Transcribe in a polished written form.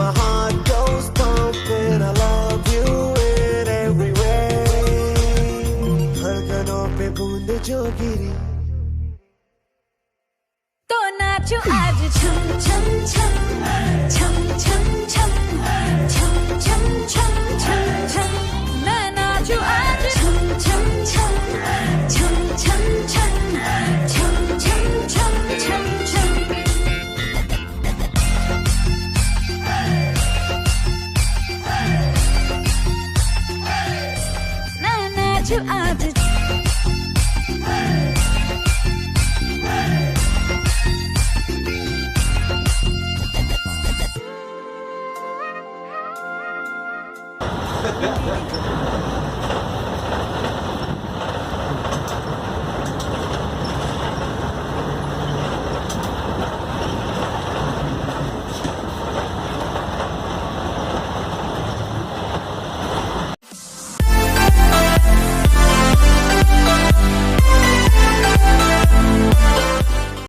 My heart goes pumping, I love you in every way. धड़कनों पे बूंद जो गिरी तो नाचो आज छम छम छम छम छम छम छम छम छम छम छम मैं नाचो आज छम छम छम छम छम छम छम छम छम छम छम मैं नाचो आज Ha ha ha ha.